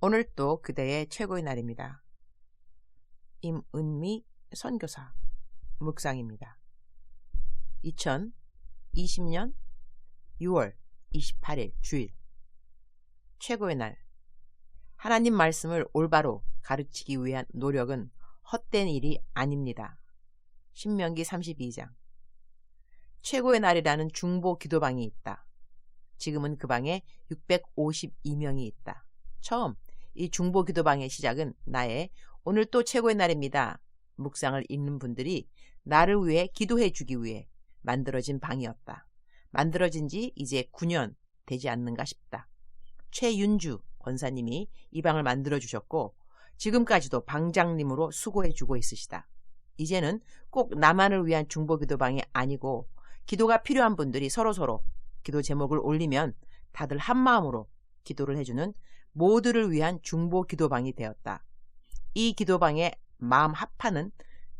오늘 또 그대의 최고의 날입니다. 임은미 선교사 묵상입니다. 2020년 6월 28일 주일 최고의 날. 하나님 말씀을 올바로 가르치기 위한 노력은 헛된 일이 아닙니다. 신명기 32장. 최고의 날이라는 중보 기도방이 있다. 지금은 그 방에 652명이 있다. 처음 이 중보 기도방의 시작은 나의 오늘 또 최고의 날입니다. 묵상을 읽는 분들이 나를 위해 기도해 주기 위해 만들어진 방이었다. 만들어진 지 이제 9년 되지 않는가 싶다. 최윤주 권사님이 이 방을 만들어 주셨고 지금까지도 방장님으로 수고해 주고 있으시다. 이제는 꼭 나만을 위한 중보 기도방이 아니고 기도가 필요한 분들이 서로서로 기도 제목을 올리면 다들 한마음으로 기도를 해주는 모두를 위한 중보 기도방이 되었다. 이 기도방에 마음 합하는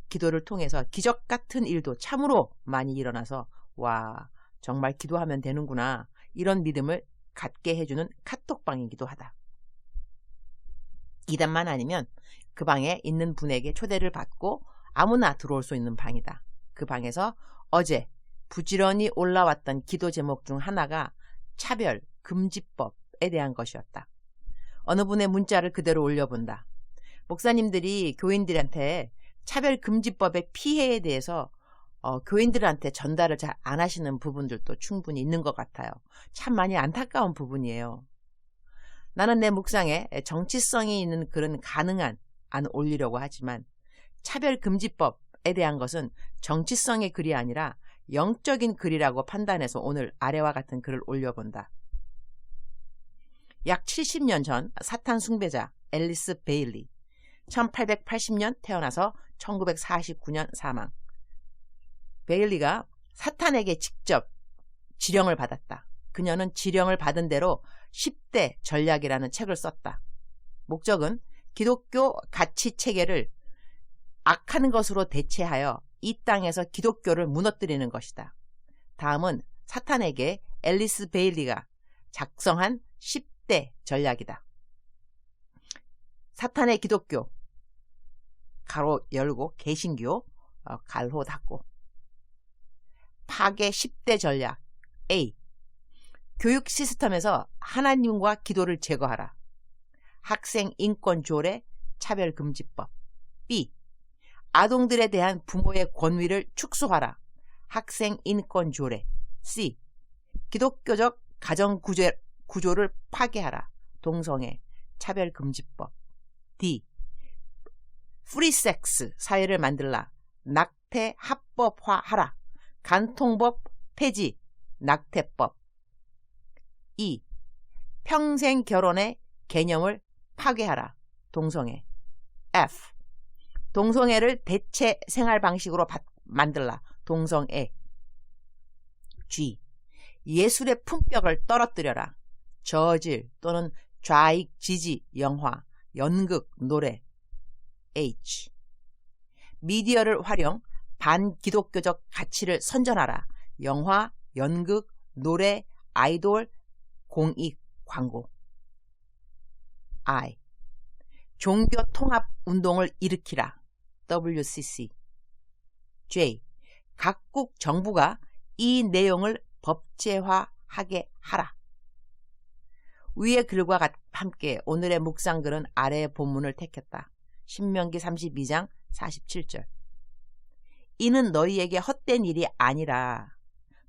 기도를 통해서 기적 같은 일도 참으로 많이 일어나서 와, 정말 기도하면 되는구나, 이런 믿음을 갖게 해주는 카톡방이기도 하다. 이단만 아니면 그 방에 있는 분에게 초대를 받고 아무나 들어올 수 있는 방이다. 그 방에서 어제 부지런히 올라왔던 기도 제목 중 하나가 차별 금지법에 대한 것이었다. 어느 분의 문자를 그대로 올려본다. 목사님들이 교인들한테 차별 금지법의 피해에 대해서 교인들한테 전달을 잘 안 하시는 부분들도 충분히 있는 것 같아요. 참 많이 안타까운 부분이에요. 나는 내 묵상에 정치성이 있는 글은 가능한 안 올리려고 하지만 차별 금지법에 대한 것은 정치성의 글이 아니라 영적인 글이라고 판단해서 오늘 아래와 같은 글을 올려본다. 약 70년 전 사탄 숭배자 앨리스 베일리, 1880년 태어나서 1949년 사망. 베일리가 사탄에게 직접 지령을 받았다. 그녀는 지령을 받은 대로 10대 전략이라는 책을 썼다. 목적은 기독교 가치 체계를 악한 것으로 대체하여 이 땅에서 기독교를 무너뜨리는 것이다. 다음은 사탄에게 앨리스 베일리가 작성한 10대 전략이다. 사탄의 기독교, 가로 열고 개신교, 가로 닫고. 파괴 10대 전략. A. 교육 시스템에서 하나님과 기도를 제거하라. 학생 인권 조례 차별금지법. B. 아동들에 대한 부모의 권위를 축소하라. 학생 인권 조례. C. 기독교적 가정 구조를 파괴하라. 동성애 차별금지법. D. 프리섹스 사회를 만들라. 낙태 합법화하라. 간통법 폐지. 낙태법. E. 평생 결혼의 개념을 파괴하라. 동성애. F. 동성애를 대체 생활 방식으로 만들라. 동성애. G. 예술의 품격을 떨어뜨려라. 저질 또는 좌익 지지 영화, 연극, 노래. H. 미디어를 활용 반기독교적 가치를 선전하라. 영화, 연극, 노래, 아이돌, 공익, 광고. I. 종교 통합 운동을 일으키라. WCC. J. 각국 정부가 이 내용을 법제화하게 하라. 위의 글과 함께 오늘의 묵상글은 아래의 본문을 택했다. 신명기 32장 47절. 이는 너희에게 헛된 일이 아니라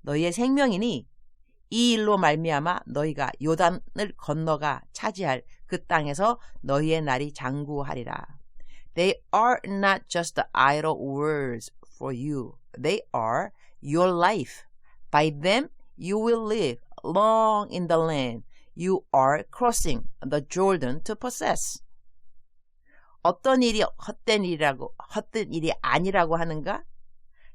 너희의 생명이니 이 일로 말미암아 너희가 요단을 건너가 차지할 그 땅에서 너희의 날이 장구하리라. They are not just idle words for you. They are your life. By them you will live long in the land you are crossing the Jordan to possess. 어떤 일이 헛된 일이 아니라고 하는가?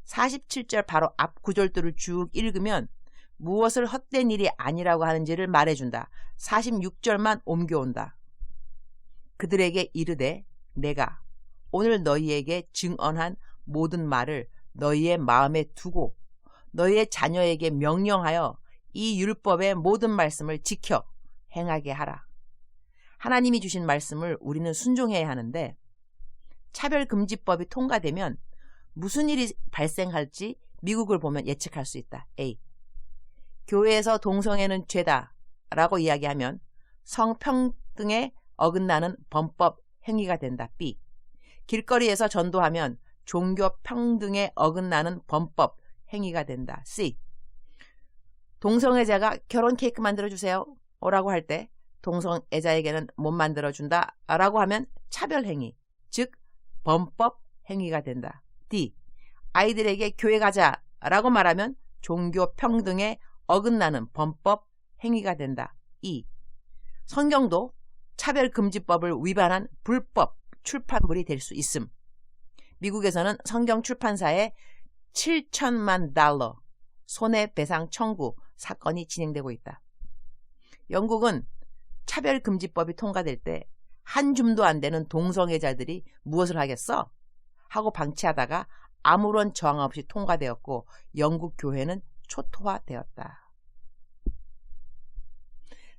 47절 바로 앞 구절들을 쭉 읽으면 무엇을 헛된 일이 아니라고 하는지를 말해준다. 46절만 옮겨온다. 그들에게 이르되 내가 오늘 너희에게 증언한 모든 말을 너희의 마음에 두고 너희의 자녀에게 명령하여 이 율법의 모든 말씀을 지켜 행하게 하라. 하나님이 주신 말씀을 우리는 순종해야 하는데 차별금지법이 통과되면 무슨 일이 발생할지 미국을 보면 예측할 수 있다. A. 교회에서 동성애는 죄다 라고 이야기하면 성평등에 어긋나는 범법 행위가 된다. B. 길거리에서 전도하면 종교 평등에 어긋나는 범법 행위가 된다. C. 동성애자가 결혼 케이크 만들어주세요 라고 할 때 동성애자에게는 못 만들어준다 라고 하면 차별행위, 즉 범법 행위가 된다. D. 아이들에게 교회 가자 라고 말하면 종교 평등에 어긋나는 범법 행위가 된다. E. 성경도 차별금지법을 위반한 불법 출판물이 될 수 있음. 미국에서는 성경 출판사에 $7,000,000 손해배상 청구 사건이 진행되고 있다. 영국은 차별금지법이 통과될 때 한 줌도 안 되는 동성애자들이 무엇을 하겠어? 하고 방치하다가 아무런 저항 없이 통과되었고 영국 교회는 초토화되었다.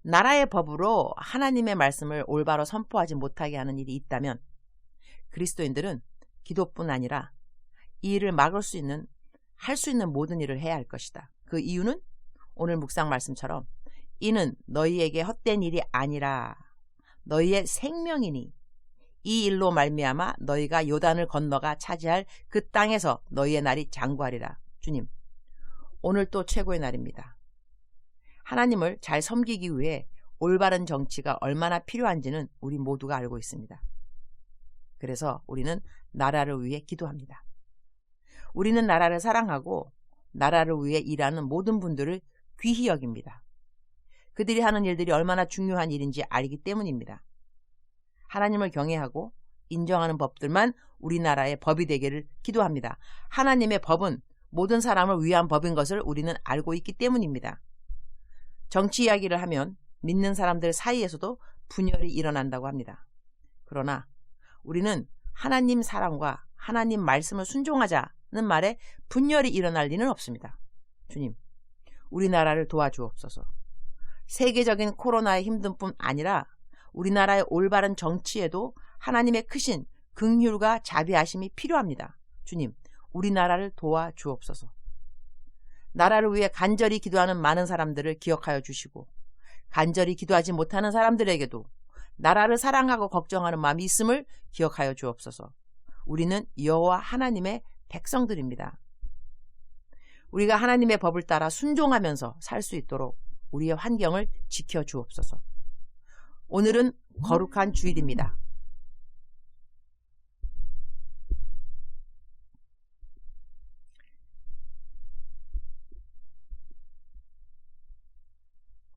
나라의 법으로 하나님의 말씀을 올바로 선포하지 못하게 하는 일이 있다면 그리스도인들은 기도뿐 아니라 이 일을 막을 수 있는, 할 수 있는 모든 일을 해야 할 것이다. 그 이유는 오늘 묵상 말씀처럼 이는 너희에게 헛된 일이 아니라 너희의 생명이니 이 일로 말미암아 너희가 요단을 건너가 차지할 그 땅에서 너희의 날이 장구하리라. 주님, 오늘 또 최고의 날입니다. 하나님을 잘 섬기기 위해 올바른 정치가 얼마나 필요한지는 우리 모두가 알고 있습니다. 그래서 우리는 나라를 위해 기도합니다. 우리는 나라를 사랑하고 나라를 위해 일하는 모든 분들을 귀히 여깁니다. 그들이 하는 일들이 얼마나 중요한 일인지 알기 때문입니다. 하나님을 경외하고 인정하는 법들만 우리나라의 법이 되기를 기도합니다. 하나님의 법은 모든 사람을 위한 법인 것을 우리는 알고 있기 때문입니다. 정치 이야기를 하면 믿는 사람들 사이에서도 분열이 일어난다고 합니다. 그러나 우리는 하나님 사랑과 하나님 말씀을 순종하자는 말에 분열이 일어날 리는 없습니다. 주님, 우리나라를 도와주옵소서. 세계적인 코로나의 힘든 뿐 아니라 우리나라의 올바른 정치에도 하나님의 크신 긍휼과 자비하심이 필요합니다. 주님, 우리나라를 도와주옵소서. 나라를 위해 간절히 기도하는 많은 사람들을 기억하여 주시고 간절히 기도하지 못하는 사람들에게도 나라를 사랑하고 걱정하는 마음이 있음을 기억하여 주옵소서. 우리는 여호와 하나님의 백성들입니다. 우리가 하나님의 법을 따라 순종하면서 살 수 있도록 우리의 환경을 지켜주옵소서. 오늘은 거룩한 주일입니다.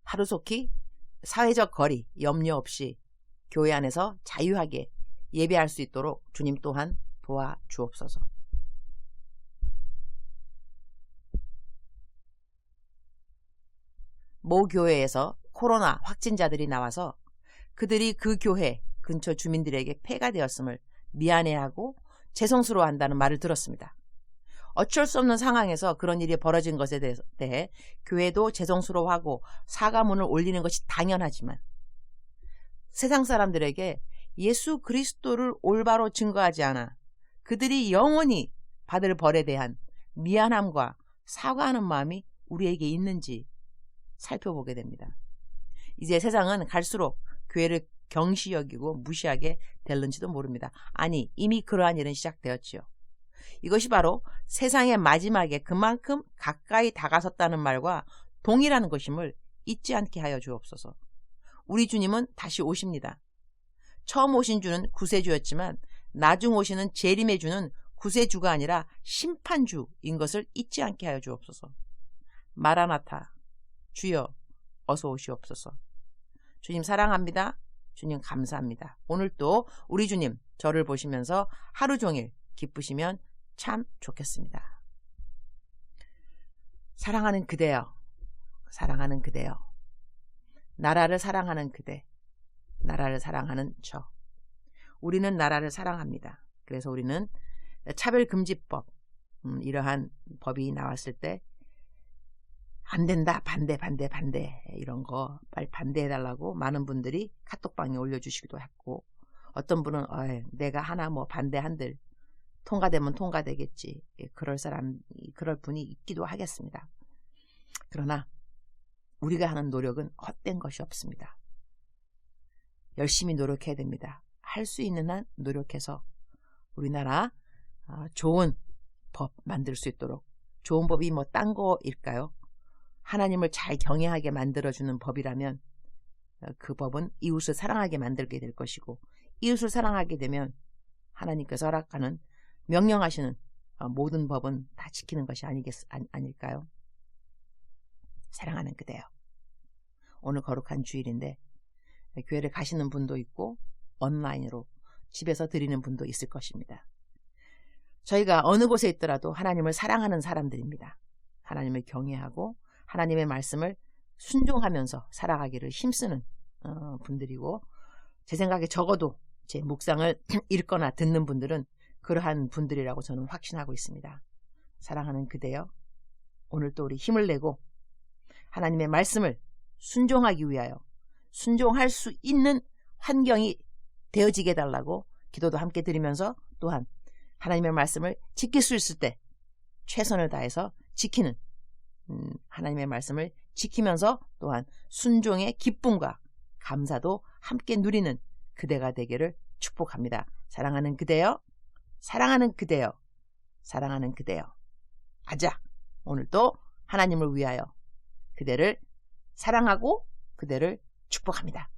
하루속히 사회적 거리 염려 없이 교회 안에서 자유하게 예배할 수 있도록 주님 또한 도와주옵소서. 모 교회에서 코로나 확진자들이 나와서 그들이 그 교회 근처 주민들에게 폐가 되었음을 미안해하고 죄송스러워한다는 말을 들었습니다. 어쩔 수 없는 상황에서 그런 일이 벌어진 것에 대해 교회도 죄송스러워하고 사과문을 올리는 것이 당연하지만 세상 사람들에게 예수 그리스도를 올바로 증거하지 않아 그들이 영원히 받을 벌에 대한 미안함과 사과하는 마음이 우리에게 있는지 살펴보게 됩니다. 이제 세상은 갈수록 교회를 경시 여기고 무시하게 될는지도 모릅니다. 아니, 이미 그러한 일은 시작되었지요. 이것이 바로 세상의 마지막에 그만큼 가까이 다가섰다는 말과 동일한 것임을 잊지 않게 하여 주옵소서. 우리 주님은 다시 오십니다. 처음 오신 주는 구세주였지만 나중 오시는 재림의 주는 구세주가 아니라 심판주인 것을 잊지 않게 하여 주옵소서. 마라나타, 주여 어서 오시옵소서. 주님 사랑합니다. 주님 감사합니다. 오늘 또 우리 주님 저를 보시면서 하루 종일 기쁘시면 참 좋겠습니다. 사랑하는 그대여, 사랑하는 그대여, 나라를 사랑하는 그대, 나라를 사랑하는 저. 우리는 나라를 사랑합니다. 그래서 우리는 차별금지법, 이러한 법이 나왔을 때 안 된다, 반대 이런 거 빨리 반대해달라고 많은 분들이 카톡방에 올려주시기도 했고, 어떤 분은 내가 하나 뭐 반대한들 통과되면 통과되겠지, 그럴 분이 있기도 하겠습니다. 그러나 우리가 하는 노력은 헛된 것이 없습니다. 열심히 노력해야 됩니다. 할 수 있는 한 노력해서 우리나라 좋은 법 만들 수 있도록, 좋은 법이 뭐 딴 거일까요? 하나님을 잘 경외하게 만들어주는 법이라면 그 법은 이웃을 사랑하게 만들게 될 것이고, 이웃을 사랑하게 되면 하나님께서 허락하는, 명령하시는 모든 법은 다 지키는 것이 아닐까요? 사랑하는 그대요. 오늘 거룩한 주일인데 교회를 가시는 분도 있고 온라인으로 집에서 드리는 분도 있을 것입니다. 저희가 어느 곳에 있더라도 하나님을 사랑하는 사람들입니다. 하나님을 경외하고 하나님의 말씀을 순종하면서 살아가기를 힘쓰는 분들이고, 제 생각에 적어도 제 묵상을 읽거나 듣는 분들은 그러한 분들이라고 저는 확신하고 있습니다. 사랑하는 그대여, 오늘 또 우리 힘을 내고 하나님의 말씀을 순종하기 위하여 순종할 수 있는 환경이 되어지게 해달라고 기도도 함께 드리면서, 또한 하나님의 말씀을 지킬 수 있을 때 최선을 다해서 지키는, 하나님의 말씀을 지키면서 또한 순종의 기쁨과 감사도 함께 누리는 그대가 되기를 축복합니다. 사랑하는 그대여, 사랑하는 그대여, 사랑하는 그대여. 가자. 오늘도 하나님을 위하여 그대를 사랑하고 그대를 축복합니다.